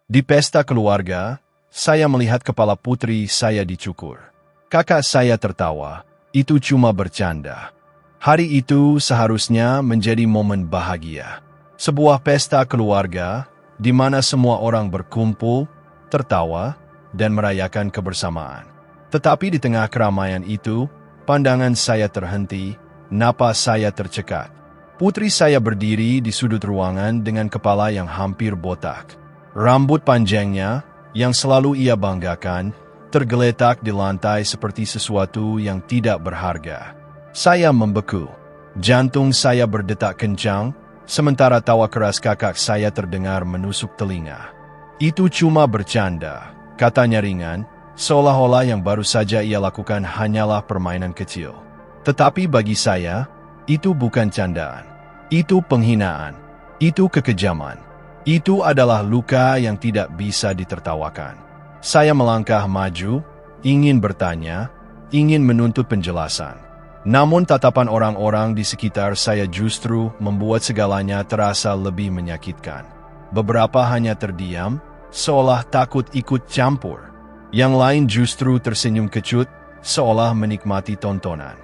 Di pesta keluarga, saya melihat kepala putri saya dicukur. Kakak saya tertawa, itu cuma bercanda. Hari itu seharusnya menjadi momen bahagia. Sebuah pesta keluarga, di mana semua orang berkumpul, tertawa, dan merayakan kebersamaan. Tetapi di tengah keramaian itu, pandangan saya terhenti, napas saya tercekat. Putri saya berdiri di sudut ruangan dengan kepala yang hampir botak. Rambut panjangnya, yang selalu ia banggakan, tergeletak di lantai seperti sesuatu yang tidak berharga. Saya membeku. Jantung saya berdetak kencang, sementara tawa keras kakak saya terdengar menusuk telinga. Itu cuma bercanda, katanya ringan, seolah-olah yang baru saja ia lakukan hanyalah permainan kecil. Tetapi bagi saya, itu bukan candaan. Itu penghinaan. Itu kekejaman. Itu adalah luka yang tidak bisa ditertawakan. Saya melangkah maju, ingin bertanya, ingin menuntut penjelasan. Namun tatapan orang-orang di sekitar saya justru membuat segalanya terasa lebih menyakitkan. Beberapa hanya terdiam, seolah takut ikut campur. Yang lain justru tersenyum kecut, seolah menikmati tontonan.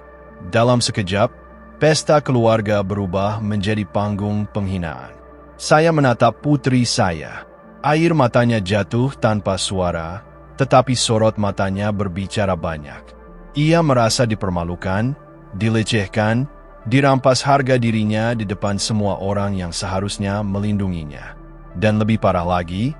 Dalam sekejap, pesta keluarga berubah menjadi panggung penghinaan. Saya menatap putri saya. Air matanya jatuh tanpa suara, tetapi sorot matanya berbicara banyak. Ia merasa dipermalukan, dilecehkan, dirampas harga dirinya di depan semua orang yang seharusnya melindunginya. Dan lebih parah lagi,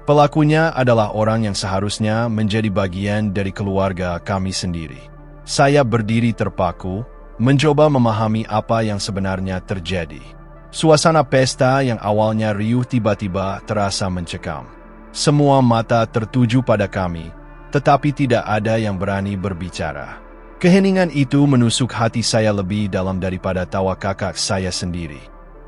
pelakunya adalah orang yang seharusnya menjadi bagian dari keluarga kami sendiri. Saya berdiri terpaku, mencoba memahami apa yang sebenarnya terjadi. Suasana pesta yang awalnya riuh tiba-tiba terasa mencekam. Semua mata tertuju pada kami, tetapi tidak ada yang berani berbicara. Keheningan itu menusuk hati saya lebih dalam daripada tawa kakak saya sendiri.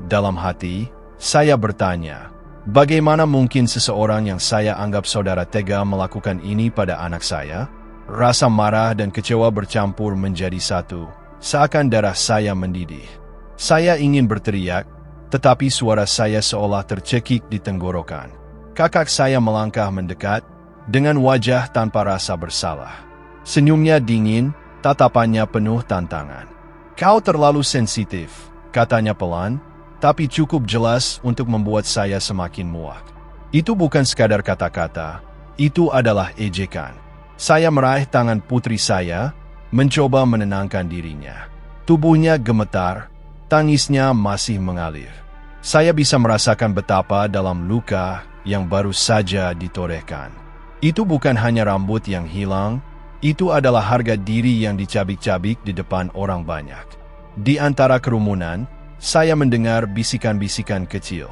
Dalam hati, saya bertanya, bagaimana mungkin seseorang yang saya anggap saudara tega melakukan ini pada anak saya? Rasa marah dan kecewa bercampur menjadi satu, seakan darah saya mendidih. Saya ingin berteriak, tetapi suara saya seolah tercekik di tenggorokan. Kakak saya melangkah mendekat, dengan wajah tanpa rasa bersalah. Senyumnya dingin, tatapannya penuh tantangan. "Kau terlalu sensitif," katanya pelan, tapi cukup jelas untuk membuat saya semakin muak. Itu bukan sekadar kata-kata, itu adalah ejekan. Saya meraih tangan putri saya, mencoba menenangkan dirinya. Tubuhnya gemetar, tangisnya masih mengalir. Saya bisa merasakan betapa dalam luka yang baru saja ditorehkan. Itu bukan hanya rambut yang hilang, itu adalah harga diri yang dicabik-cabik di depan orang banyak. Di antara kerumunan, saya mendengar bisikan-bisikan kecil.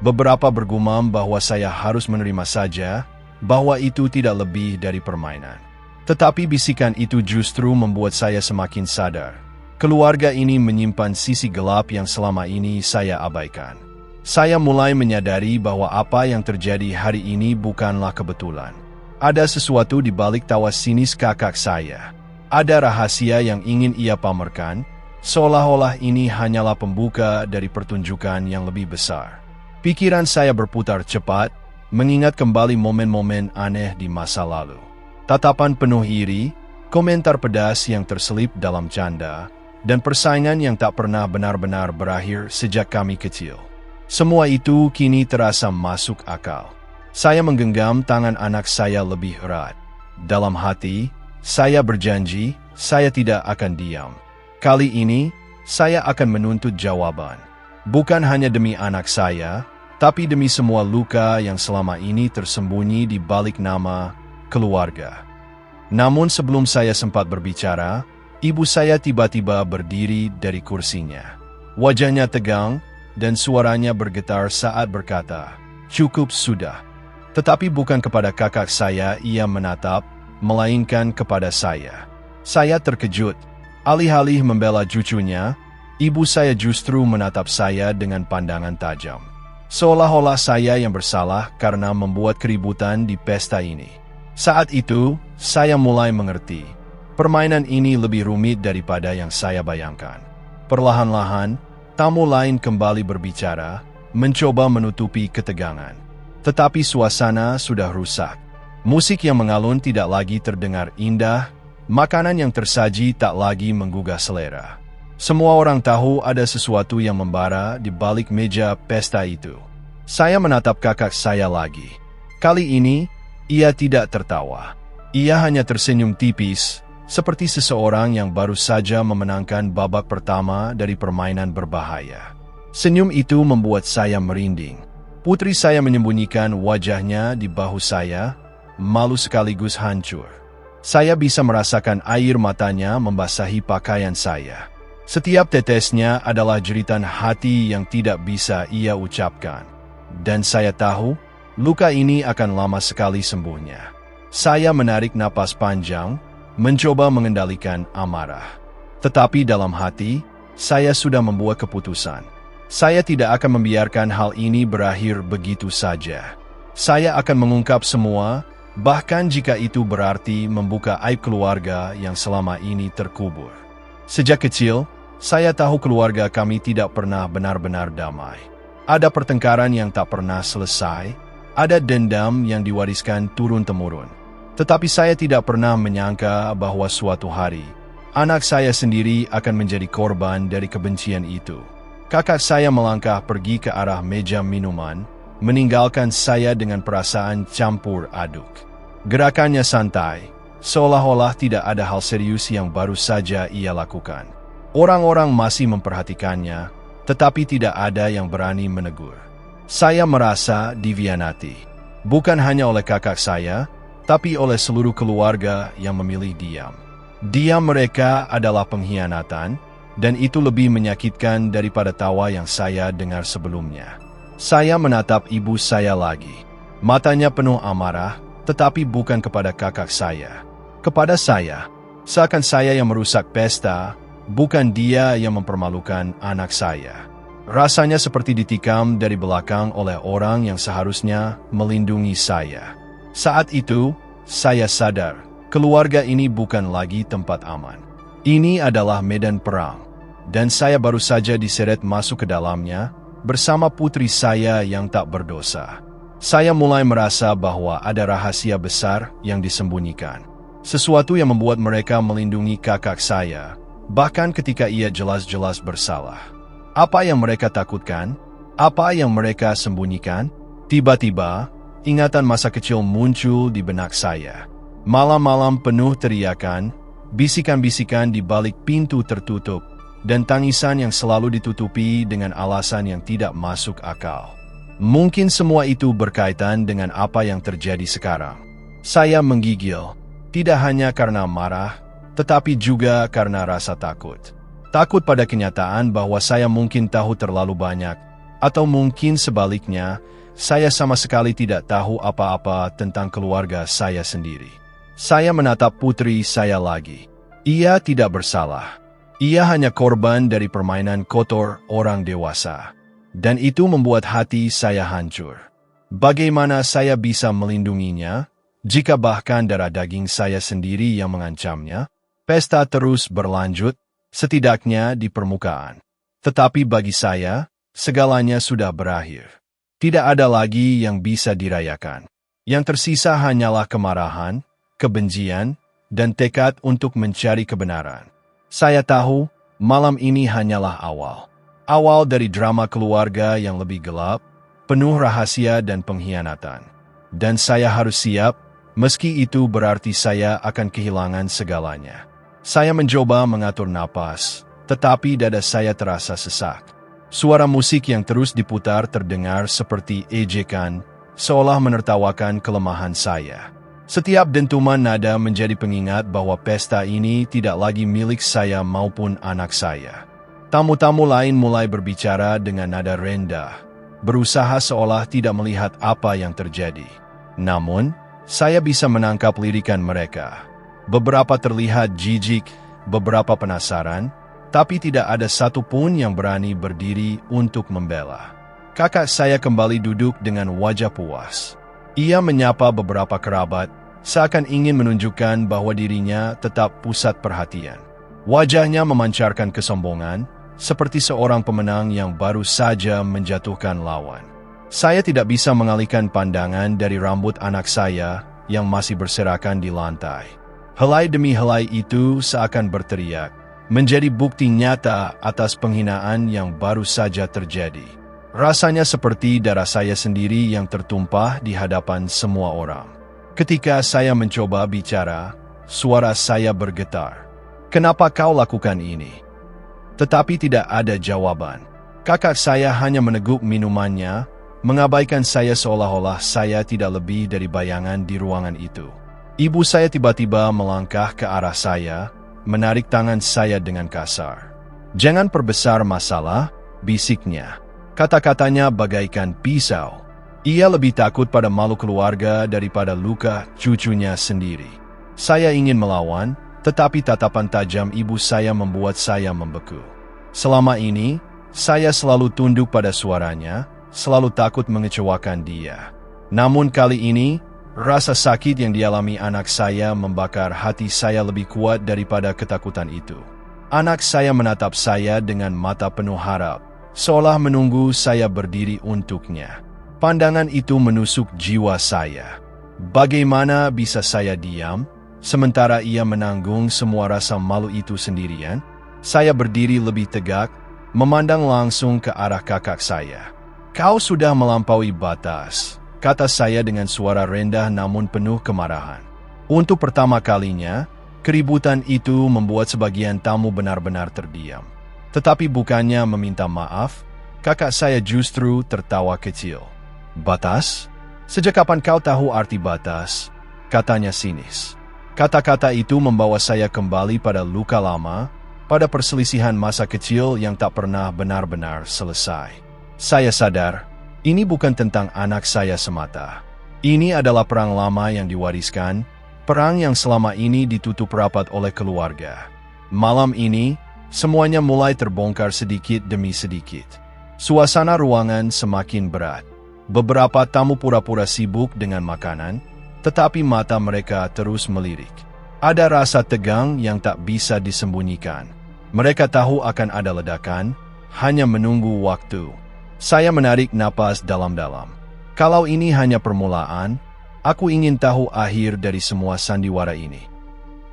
Beberapa bergumam bahwa saya harus menerima saja, bahwa itu tidak lebih dari permainan. Tetapi bisikan itu justru membuat saya semakin sadar. Keluarga ini menyimpan sisi gelap yang selama ini saya abaikan. Saya mulai menyadari bahwa apa yang terjadi hari ini bukanlah kebetulan. Ada sesuatu di balik tawa sinis kakak saya. Ada rahasia yang ingin ia pamerkan, seolah-olah ini hanyalah pembuka dari pertunjukan yang lebih besar. Pikiran saya berputar cepat, mengingat kembali momen-momen aneh di masa lalu. Tatapan penuh iri, komentar pedas yang terselip dalam canda, dan persaingan yang tak pernah benar-benar berakhir sejak kami kecil. Semua itu kini terasa masuk akal. Saya menggenggam tangan anak saya lebih erat. Dalam hati, saya berjanji, saya tidak akan diam. Kali ini, saya akan menuntut jawaban. Bukan hanya demi anak saya, tapi demi semua luka yang selama ini tersembunyi di balik nama keluarga. Namun sebelum saya sempat berbicara, ibu saya tiba-tiba berdiri dari kursinya. Wajahnya tegang, dan suaranya bergetar saat berkata, "Cukup sudah." Tetapi bukan kepada kakak saya ia menatap, melainkan kepada saya. Saya terkejut. Alih-alih membela cucunya, ibu saya justru menatap saya dengan pandangan tajam. Seolah-olah saya yang bersalah karena membuat keributan di pesta ini. Saat itu, saya mulai mengerti. Permainan ini lebih rumit daripada yang saya bayangkan. Perlahan-lahan, tamu lain kembali berbicara, mencoba menutupi ketegangan. Tetapi suasana sudah rusak. Musik yang mengalun tidak lagi terdengar indah, makanan yang tersaji tak lagi menggugah selera. Semua orang tahu ada sesuatu yang membara di balik meja pesta itu. Saya menatap kakak saya lagi. Kali ini, ia tidak tertawa. Ia hanya tersenyum tipis, seperti seseorang yang baru saja memenangkan babak pertama dari permainan berbahaya. Senyum itu membuat saya merinding. Putri saya menyembunyikan wajahnya di bahu saya, malu sekaligus hancur. Saya bisa merasakan air matanya membasahi pakaian saya. Setiap tetesnya adalah jeritan hati yang tidak bisa ia ucapkan. Dan saya tahu, luka ini akan lama sekali sembuhnya. Saya menarik napas panjang, mencoba mengendalikan amarah. Tetapi dalam hati, saya sudah membuat keputusan. Saya tidak akan membiarkan hal ini berakhir begitu saja. Saya akan mengungkap semua, bahkan jika itu berarti membuka aib keluarga yang selama ini terkubur. Sejak kecil, saya tahu keluarga kami tidak pernah benar-benar damai. Ada pertengkaran yang tak pernah selesai, ada dendam yang diwariskan turun-temurun. Tetapi saya tidak pernah menyangka bahwa suatu hari, anak saya sendiri akan menjadi korban dari kebencian itu. Kakak saya melangkah pergi ke arah meja minuman, meninggalkan saya dengan perasaan campur aduk. Gerakannya santai, seolah-olah tidak ada hal serius yang baru saja ia lakukan. Orang-orang masih memperhatikannya, tetapi tidak ada yang berani menegur. Saya merasa dihianati, bukan hanya oleh kakak saya, tapi oleh seluruh keluarga yang memilih diam. Diam mereka adalah pengkhianatan, dan itu lebih menyakitkan daripada tawa yang saya dengar sebelumnya. Saya menatap ibu saya lagi. Matanya penuh amarah, tetapi bukan kepada kakak saya. Kepada saya, seakan saya yang merusak pesta, bukan dia yang mempermalukan anak saya. Rasanya seperti ditikam dari belakang oleh orang yang seharusnya melindungi saya. Saat itu, saya sadar, keluarga ini bukan lagi tempat aman. Ini adalah medan perang. Dan saya baru saja diseret masuk ke dalamnya, bersama putri saya yang tak berdosa. Saya mulai merasa bahwa ada rahasia besar yang disembunyikan. Sesuatu yang membuat mereka melindungi kakak saya, bahkan ketika ia jelas-jelas bersalah. Apa yang mereka takutkan? Apa yang mereka sembunyikan? Tiba-tiba, ingatan masa kecil muncul di benak saya. Malam-malam penuh teriakan, bisikan-bisikan di balik pintu tertutup, dan tangisan yang selalu ditutupi dengan alasan yang tidak masuk akal. Mungkin semua itu berkaitan dengan apa yang terjadi sekarang. Saya menggigil, tidak hanya karena marah, tetapi juga karena rasa takut. Takut pada kenyataan bahwa saya mungkin tahu terlalu banyak, atau mungkin sebaliknya, saya sama sekali tidak tahu apa-apa tentang keluarga saya sendiri. Saya menatap putri saya lagi. Ia tidak bersalah. Ia hanya korban dari permainan kotor orang dewasa. Dan itu membuat hati saya hancur. Bagaimana saya bisa melindunginya, jika bahkan darah daging saya sendiri yang mengancamnya? Pesta terus berlanjut, setidaknya di permukaan. Tetapi bagi saya, segalanya sudah berakhir. Tidak ada lagi yang bisa dirayakan. Yang tersisa hanyalah kemarahan, kebencian, dan tekad untuk mencari kebenaran. Saya tahu, malam ini hanyalah awal. Awal dari drama keluarga yang lebih gelap, penuh rahasia dan pengkhianatan. Dan saya harus siap, meski itu berarti saya akan kehilangan segalanya. Saya mencoba mengatur napas, tetapi dada saya terasa sesak. Suara musik yang terus diputar terdengar seperti ejekan, seolah menertawakan kelemahan saya. Setiap dentuman nada menjadi pengingat bahwa pesta ini tidak lagi milik saya maupun anak saya. Tamu-tamu lain mulai berbicara dengan nada rendah, berusaha seolah tidak melihat apa yang terjadi. Namun, saya bisa menangkap lirikan mereka. Beberapa terlihat jijik, beberapa penasaran, tapi tidak ada satupun yang berani berdiri untuk membela. Kakak saya kembali duduk dengan wajah puas. Ia menyapa beberapa kerabat, seakan ingin menunjukkan bahwa dirinya tetap pusat perhatian. Wajahnya memancarkan kesombongan, seperti seorang pemenang yang baru saja menjatuhkan lawan. Saya tidak bisa mengalihkan pandangan dari rambut anak saya yang masih berserakan di lantai. Helai demi helai itu seakan berteriak, menjadi bukti nyata atas penghinaan yang baru saja terjadi. Rasanya seperti darah saya sendiri yang tertumpah di hadapan semua orang. Ketika saya mencoba bicara, suara saya bergetar. "Kenapa kau lakukan ini?" Tetapi tidak ada jawaban. Kakak saya hanya meneguk minumannya, mengabaikan saya seolah-olah saya tidak lebih dari bayangan di ruangan itu. Ibu saya tiba-tiba melangkah ke arah saya, menarik tangan saya dengan kasar. "Jangan perbesar masalah," bisiknya. Kata-katanya bagaikan pisau. Ia lebih takut pada malu keluarga daripada luka cucunya sendiri. Saya ingin melawan, tetapi tatapan tajam ibu saya membuat saya membeku. Selama ini, saya selalu tunduk pada suaranya, selalu takut mengecewakan dia. Namun kali ini, rasa sakit yang dialami anak saya membakar hati saya lebih kuat daripada ketakutan itu. Anak saya menatap saya dengan mata penuh harap, seolah menunggu saya berdiri untuknya. Pandangan itu menusuk jiwa saya. Bagaimana bisa saya diam, sementara ia menanggung semua rasa malu itu sendirian? Saya berdiri lebih tegak, memandang langsung ke arah kakak saya. "Kau sudah melampaui batas," kata saya dengan suara rendah namun penuh kemarahan. Untuk pertama kalinya, keributan itu membuat sebagian tamu benar-benar terdiam. Tetapi bukannya meminta maaf, kakak saya justru tertawa kecil. "Batas? Sejak kapan kau tahu arti batas?" katanya sinis. Kata-kata itu membawa saya kembali pada luka lama, pada perselisihan masa kecil yang tak pernah benar-benar selesai. Saya sadar, ini bukan tentang anak saya semata. Ini adalah perang lama yang diwariskan, perang yang selama ini ditutup rapat oleh keluarga. Malam ini, semuanya mulai terbongkar sedikit demi sedikit. Suasana ruangan semakin berat. Beberapa tamu pura-pura sibuk dengan makanan, tetapi mata mereka terus melirik. Ada rasa tegang yang tak bisa disembunyikan. Mereka tahu akan ada ledakan, hanya menunggu waktu. Saya menarik napas dalam-dalam. Kalau ini hanya permulaan, aku ingin tahu akhir dari semua sandiwara ini.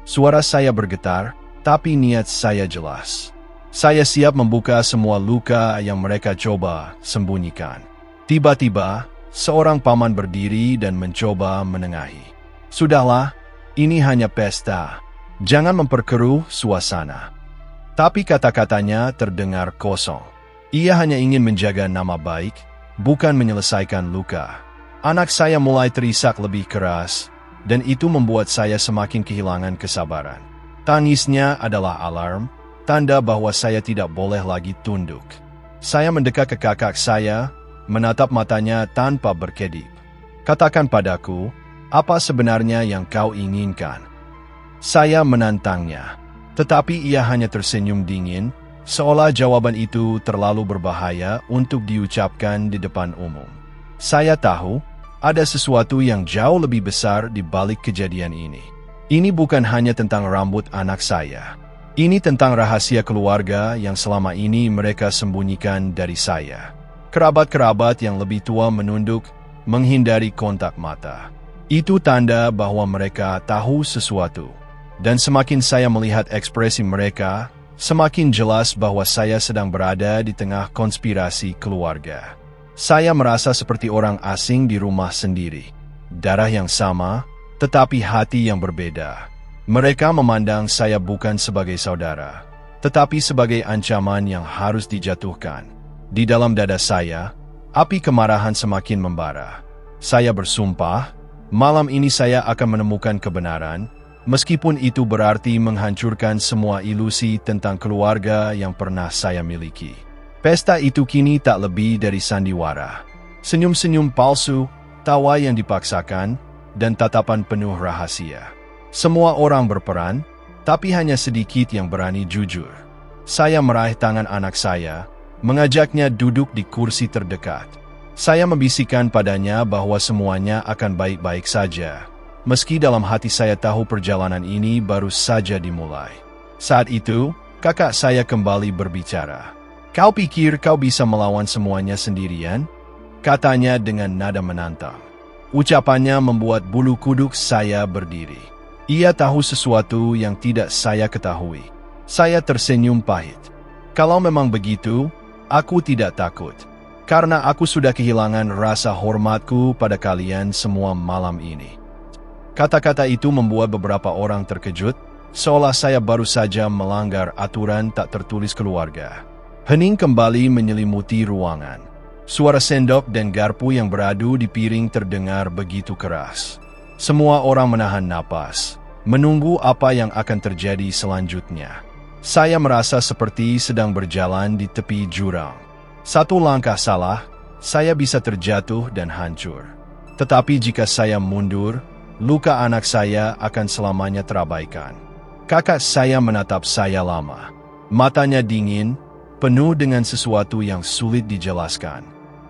Suara saya bergetar, tapi niat saya jelas. Saya siap membuka semua luka yang mereka coba sembunyikan. Tiba-tiba, seorang paman berdiri dan mencoba menengahi. "Sudahlah, ini hanya pesta. Jangan memperkeruh suasana." Tapi kata-katanya terdengar kosong. Ia hanya ingin menjaga nama baik, bukan menyelesaikan luka. Anak saya mulai terisak lebih keras, dan itu membuat saya semakin kehilangan kesabaran. Tangisnya adalah alarm, tanda bahwa saya tidak boleh lagi tunduk. Saya mendekat ke kakak saya, menatap matanya tanpa berkedip. "Katakan padaku, apa sebenarnya yang kau inginkan?" Saya menantangnya. Tetapi ia hanya tersenyum dingin, seolah jawaban itu terlalu berbahaya untuk diucapkan di depan umum. Saya tahu, ada sesuatu yang jauh lebih besar di balik kejadian ini. Ini bukan hanya tentang rambut anak saya. Ini tentang rahasia keluarga yang selama ini mereka sembunyikan dari saya. Kerabat-kerabat yang lebih tua menunduk, menghindari kontak mata. Itu tanda bahwa mereka tahu sesuatu. Dan semakin saya melihat ekspresi mereka, semakin jelas bahwa saya sedang berada di tengah konspirasi keluarga. Saya merasa seperti orang asing di rumah sendiri. Darah yang sama, tetapi hati yang berbeda. Mereka memandang saya bukan sebagai saudara, tetapi sebagai ancaman yang harus dijatuhkan. Di dalam dada saya, api kemarahan semakin membara. Saya bersumpah, malam ini saya akan menemukan kebenaran, meskipun itu berarti menghancurkan semua ilusi tentang keluarga yang pernah saya miliki. Pesta itu kini tak lebih dari sandiwara. Senyum-senyum palsu, tawa yang dipaksakan, dan tatapan penuh rahasia. Semua orang berperan, tapi hanya sedikit yang berani jujur. Saya meraih tangan anak saya, mengajaknya duduk di kursi terdekat. Saya membisikkan padanya bahwa semuanya akan baik-baik saja. Meski dalam hati saya tahu perjalanan ini baru saja dimulai. Saat itu, kakak saya kembali berbicara. "Kau pikir kau bisa melawan semuanya sendirian? katanya dengan nada menantang. Ucapannya membuat bulu kuduk saya berdiri. Ia tahu sesuatu yang tidak saya ketahui. Saya tersenyum pahit. Kalau memang begitu, aku tidak takut. Karena aku sudah kehilangan rasa hormatku pada kalian semua malam ini. Kata-kata itu membuat beberapa orang terkejut, seolah saya baru saja melanggar aturan tak tertulis keluarga. Hening kembali menyelimuti ruangan. Suara sendok dan garpu yang beradu di piring terdengar begitu keras. Semua orang menahan napas, menunggu apa yang akan terjadi selanjutnya. Saya merasa seperti sedang berjalan di tepi jurang. Satu langkah salah, saya bisa terjatuh dan hancur. Tetapi jika saya mundur, luka anak saya akan selamanya terabaikan. Kakak saya menatap saya lama. Matanya dingin, penuh dengan sesuatu yang sulit dijelaskan.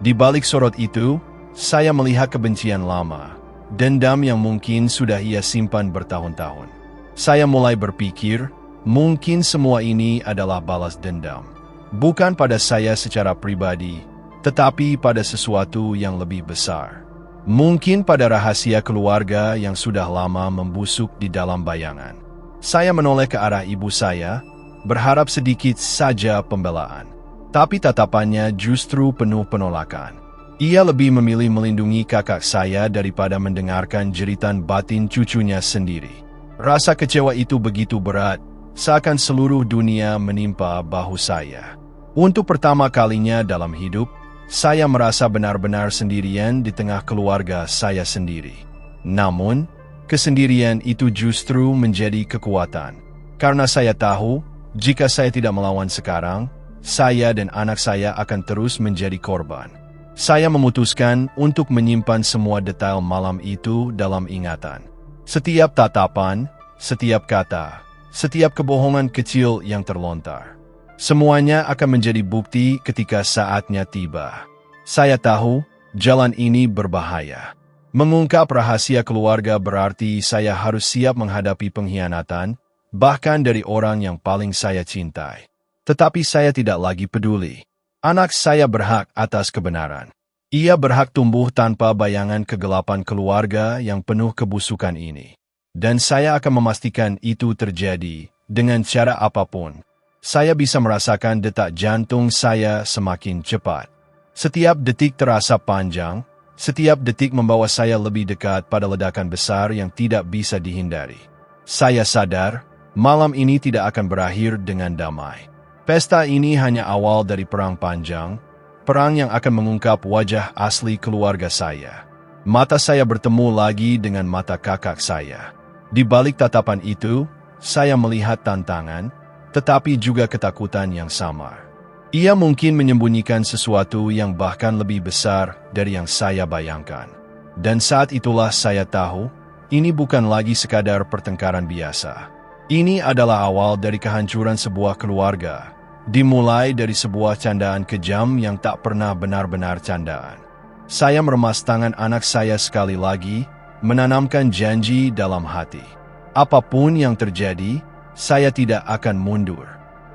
Di balik sorot itu, saya melihat kebencian lama, dendam yang mungkin sudah ia simpan bertahun-tahun. Saya mulai berpikir, mungkin semua ini adalah balas dendam. Bukan pada saya secara pribadi, tetapi pada sesuatu yang lebih besar. Mungkin pada rahasia keluarga yang sudah lama membusuk di dalam bayangan. Saya menoleh ke arah ibu saya, berharap sedikit saja pembelaan. Tapi tatapannya justru penuh penolakan. Ia lebih memilih melindungi kakak saya daripada mendengarkan jeritan batin cucunya sendiri. Rasa kecewa itu begitu berat, seakan seluruh dunia menimpa bahu saya. Untuk pertama kalinya dalam hidup, saya merasa benar-benar sendirian di tengah keluarga saya sendiri. Namun, kesendirian itu justru menjadi kekuatan. Karena saya tahu, jika saya tidak melawan sekarang, saya dan anak saya akan terus menjadi korban. Saya memutuskan untuk menyimpan semua detail malam itu dalam ingatan. Setiap tatapan, setiap kata, setiap kebohongan kecil yang terlontar. Semuanya akan menjadi bukti ketika saatnya tiba. Saya tahu, jalan ini berbahaya. Mengungkap rahasia keluarga berarti saya harus siap menghadapi pengkhianatan, bahkan dari orang yang paling saya cintai. Tetapi saya tidak lagi peduli. Anak saya berhak atas kebenaran. Ia berhak tumbuh tanpa bayangan kegelapan keluarga yang penuh kebusukan ini. Dan saya akan memastikan itu terjadi dengan cara apapun. Saya bisa merasakan detak jantung saya semakin cepat. Setiap detik terasa panjang, setiap detik membawa saya lebih dekat pada ledakan besar yang tidak bisa dihindari. Saya sadar, malam ini tidak akan berakhir dengan damai. Pesta ini hanya awal dari perang panjang, perang yang akan mengungkap wajah asli keluarga saya. Mata saya bertemu lagi dengan mata kakak saya. Di balik tatapan itu, saya melihat tantangan, tetapi juga ketakutan yang samar. Ia mungkin menyembunyikan sesuatu yang bahkan lebih besar dari yang saya bayangkan. Dan saat itulah saya tahu, ini bukan lagi sekadar pertengkaran biasa. Ini adalah awal dari kehancuran sebuah keluarga. Dimulai dari sebuah candaan kejam yang tak pernah benar-benar candaan. Saya meremas tangan anak saya sekali lagi, menanamkan janji dalam hati. Apapun yang terjadi, saya tidak akan mundur.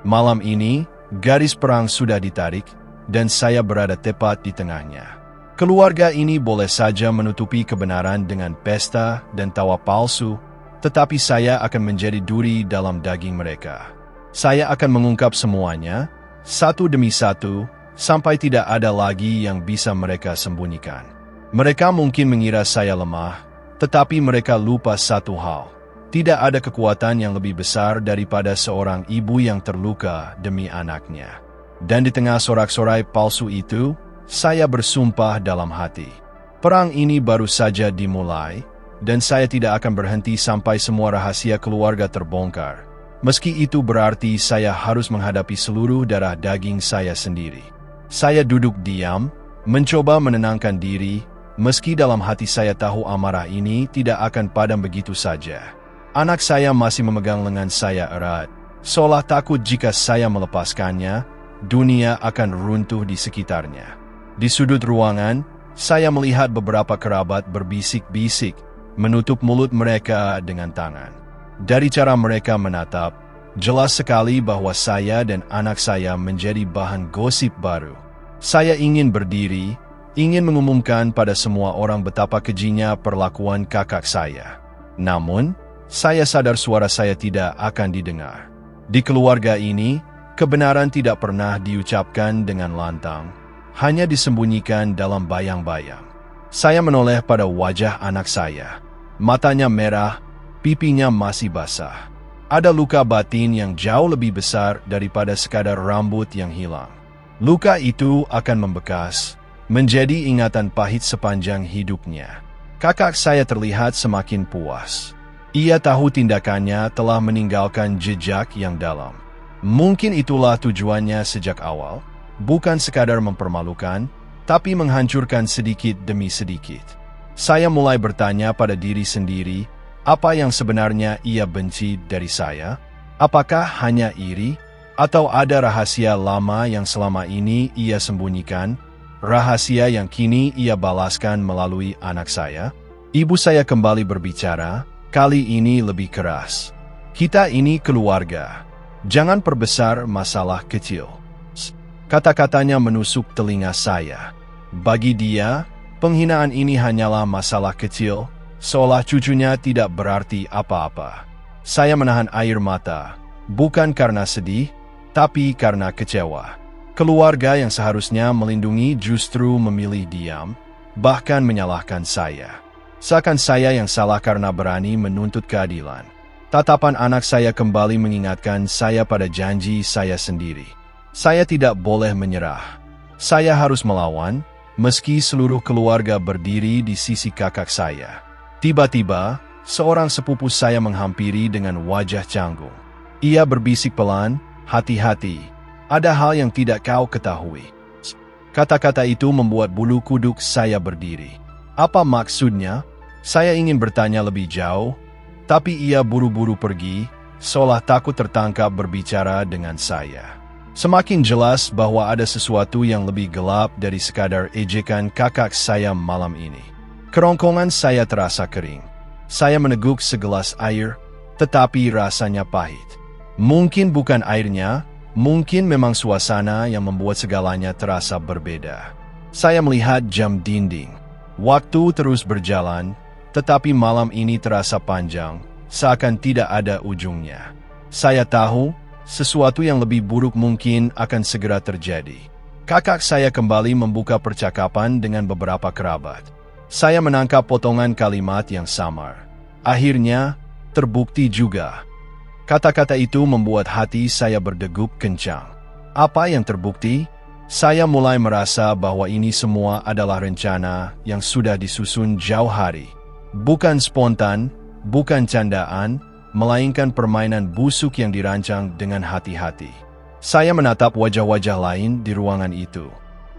Malam ini, garis perang sudah ditarik, dan saya berada tepat di tengahnya. Keluarga ini boleh saja menutupi kebenaran dengan pesta dan tawa palsu, tetapi saya akan menjadi duri dalam daging mereka. Saya akan mengungkap semuanya, satu demi satu, sampai tidak ada lagi yang bisa mereka sembunyikan. Mereka mungkin mengira saya lemah, tetapi mereka lupa satu hal. Tidak ada kekuatan yang lebih besar daripada seorang ibu yang terluka demi anaknya. Dan di tengah sorak-sorai palsu itu, saya bersumpah dalam hati. Perang ini baru saja dimulai, dan saya tidak akan berhenti sampai semua rahasia keluarga terbongkar. Meski itu berarti saya harus menghadapi seluruh darah daging saya sendiri. Saya duduk diam, mencoba menenangkan diri, meski dalam hati saya tahu amarah ini tidak akan padam begitu saja. Anak saya masih memegang lengan saya erat, seolah takut jika saya melepaskannya, dunia akan runtuh di sekitarnya. Di sudut ruangan, saya melihat beberapa kerabat berbisik-bisik, menutup mulut mereka dengan tangan. Dari cara mereka menatap, jelas sekali bahwa saya dan anak saya menjadi bahan gosip baru. Saya ingin berdiri, ingin mengumumkan pada semua orang betapa kejinya perlakuan kakak saya. Namun, saya sadar suara saya tidak akan didengar. Di keluarga ini, kebenaran tidak pernah diucapkan dengan lantang, hanya disembunyikan dalam bayang-bayang. Saya menoleh pada wajah anak saya. Matanya merah, pipinya masih basah. Ada luka batin yang jauh lebih besar daripada sekadar rambut yang hilang. Luka itu akan membekas, menjadi ingatan pahit sepanjang hidupnya. Kakak saya terlihat semakin puas. Ia tahu tindakannya telah meninggalkan jejak yang dalam. Mungkin itulah tujuannya sejak awal, bukan sekadar mempermalukan, tapi menghancurkan sedikit demi sedikit. Saya mulai bertanya pada diri sendiri, apa yang sebenarnya ia benci dari saya? Apakah hanya iri? Atau ada rahasia lama yang selama ini ia sembunyikan? Rahasia yang kini ia balaskan melalui anak saya? Ibu saya kembali berbicara, kali ini lebih keras. Kita ini keluarga. Jangan perbesar masalah kecil. Kata-katanya menusuk telinga saya. Bagi dia, penghinaan ini hanyalah masalah kecil, seolah cucunya tidak berarti apa-apa. Saya menahan air mata, bukan karena sedih, tapi karena kecewa. Keluarga yang seharusnya melindungi justru memilih diam, bahkan menyalahkan saya. Seakan saya yang salah karena berani menuntut keadilan. Tatapan anak saya kembali mengingatkan saya pada janji saya sendiri. Saya tidak boleh menyerah. Saya harus melawan, meski seluruh keluarga berdiri di sisi kakak saya. Tiba-tiba, seorang sepupu saya menghampiri dengan wajah canggung. Ia berbisik pelan, "Hati-hati, ada hal yang tidak kau ketahui." Kata-kata itu membuat bulu kuduk saya berdiri. Apa maksudnya? Saya ingin bertanya lebih jauh, tapi ia buru-buru pergi, seolah takut tertangkap berbicara dengan saya. Semakin jelas bahwa ada sesuatu yang lebih gelap dari sekadar ejekan kakak saya malam ini. Kerongkongan saya terasa kering. Saya meneguk segelas air, tetapi rasanya pahit. Mungkin bukan airnya, mungkin memang suasana yang membuat segalanya terasa berbeda. Saya melihat jam dinding. Waktu terus berjalan, tetapi malam ini terasa panjang, seakan tidak ada ujungnya. Saya tahu, sesuatu yang lebih buruk mungkin akan segera terjadi. Kakak saya kembali membuka percakapan dengan beberapa kerabat. Saya menangkap potongan kalimat yang samar. Akhirnya, terbukti juga. Kata-kata itu membuat hati saya berdegup kencang. Apa yang terbukti? Saya mulai merasa bahwa ini semua adalah rencana yang sudah disusun jauh hari. Bukan spontan, bukan candaan, melainkan permainan busuk yang dirancang dengan hati-hati. Saya menatap wajah-wajah lain di ruangan itu.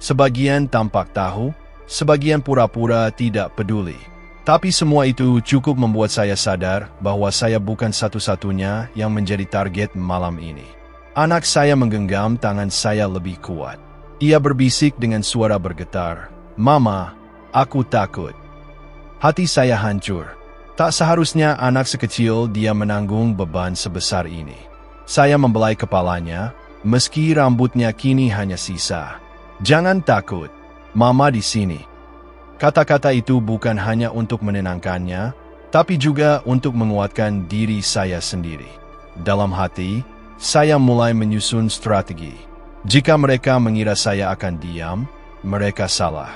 Sebagian tampak tahu, sebagian pura-pura tidak peduli. Tapi semua itu cukup membuat saya sadar bahwa saya bukan satu-satunya yang menjadi target malam ini. Anak saya menggenggam tangan saya lebih kuat. Ia berbisik dengan suara bergetar, "Mama, aku takut." Hati saya hancur. Tak seharusnya anak sekecil dia menanggung beban sebesar ini. Saya membelai kepalanya, meski rambutnya kini hanya sisa. "Jangan takut, Mama di sini." Kata-kata itu bukan hanya untuk menenangkannya, tapi juga untuk menguatkan diri saya sendiri. Dalam hati, saya mulai menyusun strategi. Jika mereka mengira saya akan diam, mereka salah.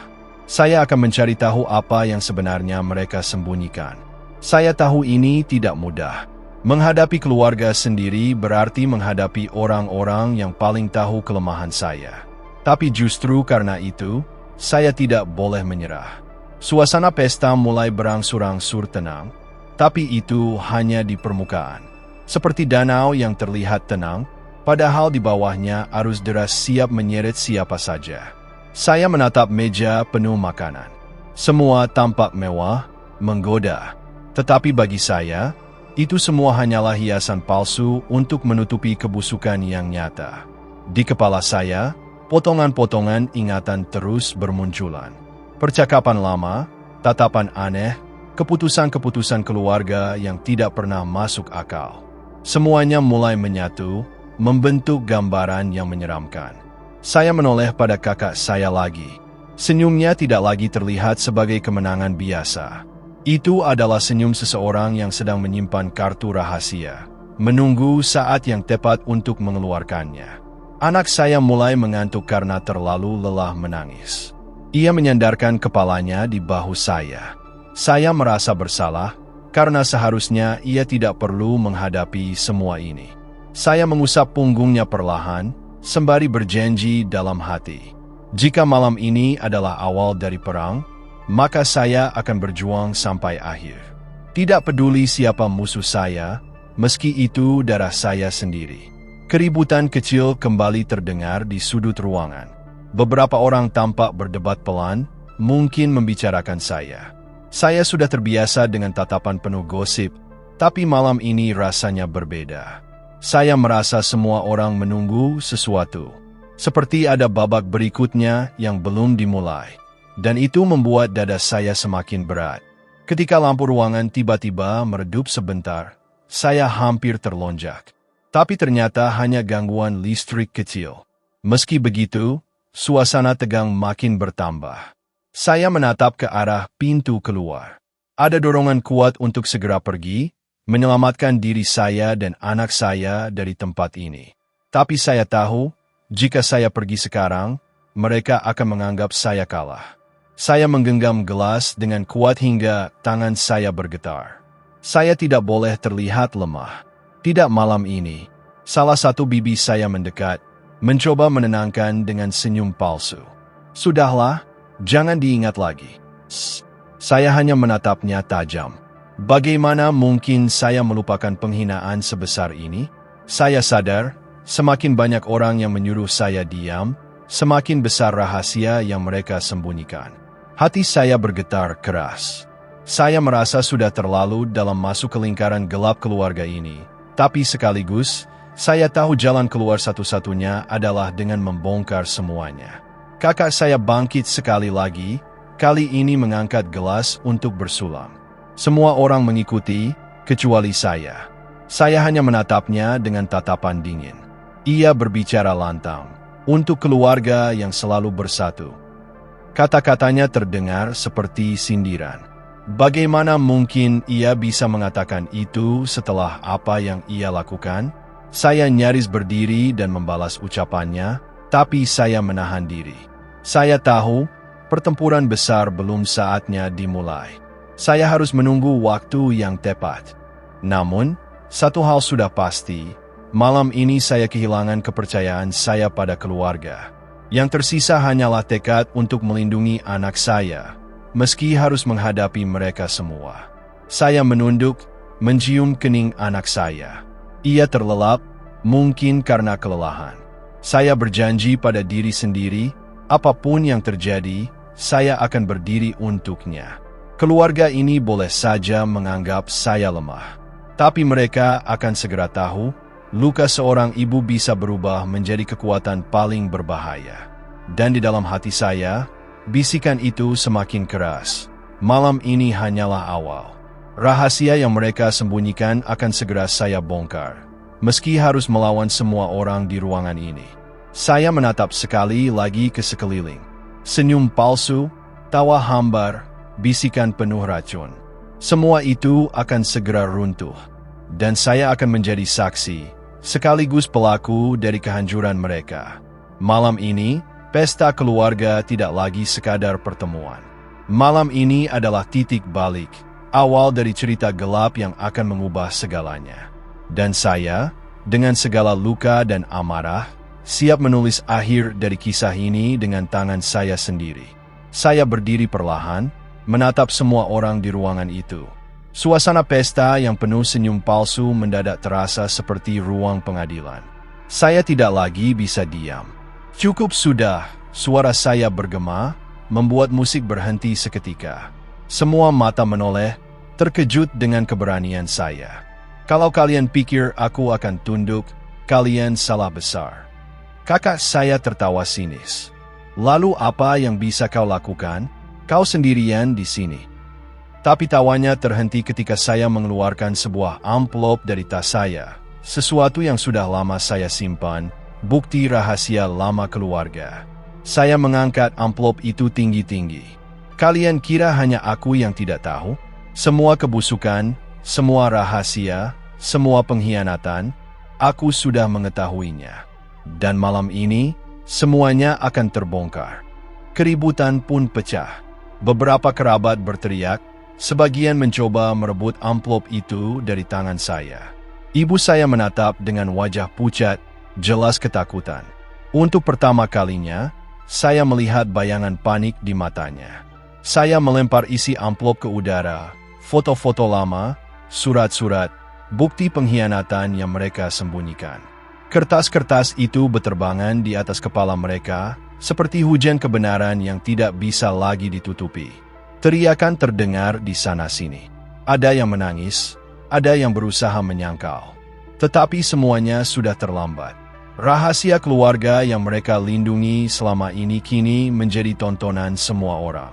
Saya akan mencari tahu apa yang sebenarnya mereka sembunyikan. Saya tahu ini tidak mudah. Menghadapi keluarga sendiri berarti menghadapi orang-orang yang paling tahu kelemahan saya. Tapi justru karena itu, saya tidak boleh menyerah. Suasana pesta mulai berangsur-angsur tenang, tapi itu hanya di permukaan. Seperti danau yang terlihat tenang, padahal di bawahnya arus deras siap menyeret siapa saja. Saya menatap meja penuh makanan. Semua tampak mewah, menggoda. Tetapi bagi saya, itu semua hanyalah hiasan palsu untuk menutupi kebusukan yang nyata. Di kepala saya, potongan-potongan ingatan terus bermunculan. Percakapan lama, tatapan aneh, keputusan-keputusan keluarga yang tidak pernah masuk akal. Semuanya mulai menyatu, membentuk gambaran yang menyeramkan. Saya menoleh pada kakak saya lagi. Senyumnya tidak lagi terlihat sebagai kemenangan biasa. Itu adalah senyum seseorang yang sedang menyimpan kartu rahasia, menunggu saat yang tepat untuk mengeluarkannya. Anak saya mulai mengantuk karena terlalu lelah menangis. Ia menyandarkan kepalanya di bahu saya. Saya merasa bersalah, karena seharusnya ia tidak perlu menghadapi semua ini. Saya mengusap punggungnya perlahan, sembari berjanji dalam hati. Jika malam ini adalah awal dari perang, maka saya akan berjuang sampai akhir. Tidak peduli siapa musuh saya, meski itu darah saya sendiri. Keributan kecil kembali terdengar di sudut ruangan. Beberapa orang tampak berdebat pelan, mungkin membicarakan saya. Saya sudah terbiasa dengan tatapan penuh gosip, tapi malam ini rasanya berbeda. Saya merasa semua orang menunggu sesuatu. Seperti ada babak berikutnya yang belum dimulai. Dan itu membuat dada saya semakin berat. Ketika lampu ruangan tiba-tiba meredup sebentar, saya hampir terlonjak. Tapi ternyata hanya gangguan listrik kecil. Meski begitu, suasana tegang makin bertambah. Saya menatap ke arah pintu keluar. Ada dorongan kuat untuk segera pergi, menyelamatkan diri saya dan anak saya dari tempat ini. Tapi saya tahu, jika saya pergi sekarang, mereka akan menganggap saya kalah. Saya menggenggam gelas dengan kuat hingga tangan saya bergetar. Saya tidak boleh terlihat lemah. Tidak malam ini. Salah satu bibi saya mendekat, mencoba menenangkan dengan senyum palsu. Sudahlah, jangan diingat lagi. Saya hanya menatapnya tajam. Bagaimana mungkin saya melupakan penghinaan sebesar ini? Saya sadar, semakin banyak orang yang menyuruh saya diam, semakin besar rahasia yang mereka sembunyikan. Hati saya bergetar keras. Saya merasa sudah terlalu dalam masuk ke lingkaran gelap keluarga ini, tapi sekaligus, saya tahu jalan keluar satu-satunya adalah dengan membongkar semuanya. Kakak saya bangkit sekali lagi, kali ini mengangkat gelas untuk bersulam. Semua orang mengikuti, kecuali saya. Saya hanya menatapnya dengan tatapan dingin. Ia berbicara lantang, untuk keluarga yang selalu bersatu. Kata-katanya terdengar seperti sindiran. Bagaimana mungkin ia bisa mengatakan itu setelah apa yang ia lakukan? Saya nyaris berdiri dan membalas ucapannya, tapi saya menahan diri. Saya tahu, pertempuran besar belum saatnya dimulai. Saya harus menunggu waktu yang tepat. Namun, satu hal sudah pasti, malam ini saya kehilangan kepercayaan saya pada keluarga. Yang tersisa hanyalah tekad untuk melindungi anak saya, meski harus menghadapi mereka semua. Saya menunduk, mencium kening anak saya. Ia terlelap, mungkin karena kelelahan. Saya berjanji pada diri sendiri, apapun yang terjadi, saya akan berdiri untuknya. Keluarga ini boleh saja menganggap saya lemah. Tapi mereka akan segera tahu, luka seorang ibu bisa berubah menjadi kekuatan paling berbahaya. Dan di dalam hati saya, bisikan itu semakin keras. Malam ini hanyalah awal. Rahasia yang mereka sembunyikan akan segera saya bongkar. Meski harus melawan semua orang di ruangan ini. Saya menatap sekali lagi ke sekeliling. Senyum palsu, tawa hambar, bisikan penuh racun. Semua itu akan segera runtuh. Dan saya akan menjadi saksi, sekaligus pelaku dari kehancuran mereka. Malam ini, pesta keluarga tidak lagi sekadar pertemuan. Malam ini adalah titik balik, awal dari cerita gelap yang akan mengubah segalanya. Dan saya, dengan segala luka dan amarah, siap menulis akhir dari kisah ini dengan tangan saya sendiri. Saya berdiri perlahan, menatap semua orang di ruangan itu. Suasana pesta yang penuh senyum palsu mendadak terasa seperti ruang pengadilan. Saya tidak lagi bisa diam. Cukup sudah, suara saya bergema, membuat musik berhenti seketika. Semua mata menoleh, terkejut dengan keberanian saya. Kalau kalian pikir aku akan tunduk, kalian salah besar. Kakak saya tertawa sinis. Lalu apa yang bisa kau lakukan? Kau sendirian di sini. Tapi tawanya terhenti ketika saya mengeluarkan sebuah amplop dari tas saya. Sesuatu yang sudah lama saya simpan, bukti rahasia lama keluarga. Saya mengangkat amplop itu tinggi-tinggi. Kalian kira hanya aku yang tidak tahu? Semua kebusukan, semua rahasia, semua pengkhianatan, aku sudah mengetahuinya. Dan malam ini, semuanya akan terbongkar. Keributan pun pecah. Beberapa kerabat berteriak, sebagian mencoba merebut amplop itu dari tangan saya. Ibu saya menatap dengan wajah pucat, jelas ketakutan. Untuk pertama kalinya, saya melihat bayangan panik di matanya. Saya melempar isi amplop ke udara, foto-foto lama, surat-surat, bukti pengkhianatan yang mereka sembunyikan. Kertas-kertas itu berterbangan di atas kepala mereka, seperti hujan kebenaran yang tidak bisa lagi ditutupi. Teriakan terdengar di sana-sini. Ada yang menangis, ada yang berusaha menyangkal. Tetapi semuanya sudah terlambat. Rahasia keluarga yang mereka lindungi selama ini kini menjadi tontonan semua orang.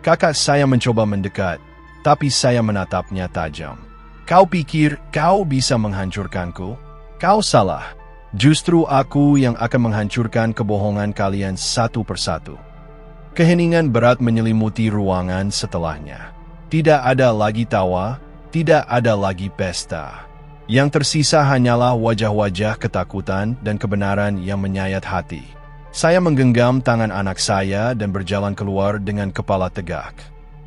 Kakak saya mencoba mendekat, tapi saya menatapnya tajam. Kau pikir kau bisa menghancurkanku? Kau salah. Justru aku yang akan menghancurkan kebohongan kalian satu persatu. Keheningan berat menyelimuti ruangan setelahnya. Tidak ada lagi tawa, tidak ada lagi pesta. Yang tersisa hanyalah wajah-wajah ketakutan dan kebenaran yang menyayat hati. Saya menggenggam tangan anak saya dan berjalan keluar dengan kepala tegak.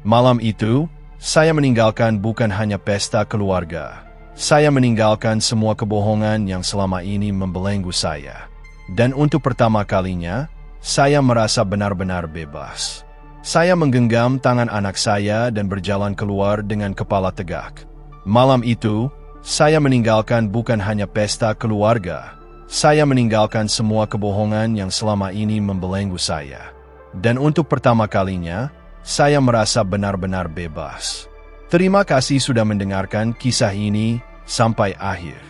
Malam itu, saya meninggalkan bukan hanya pesta keluarga. Saya meninggalkan semua kebohongan yang selama ini membelenggu saya. Dan untuk pertama kalinya, saya merasa benar-benar bebas. Saya menggenggam tangan anak saya dan berjalan keluar dengan kepala tegak. Malam itu, saya meninggalkan bukan hanya pesta keluarga, saya meninggalkan semua kebohongan yang selama ini membelenggu saya. Dan untuk pertama kalinya, saya merasa benar-benar bebas. Terima kasih sudah mendengarkan kisah ini sampai akhir.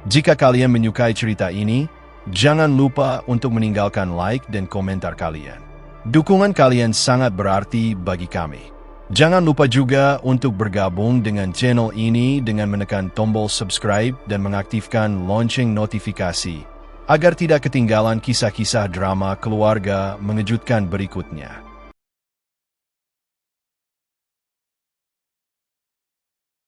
Jika kalian menyukai cerita ini, jangan lupa untuk meninggalkan like dan komentar kalian. Dukungan kalian sangat berarti bagi kami. Jangan lupa juga untuk bergabung dengan channel ini dengan menekan tombol subscribe dan mengaktifkan lonceng notifikasi agar tidak ketinggalan kisah-kisah drama keluarga mengejutkan berikutnya.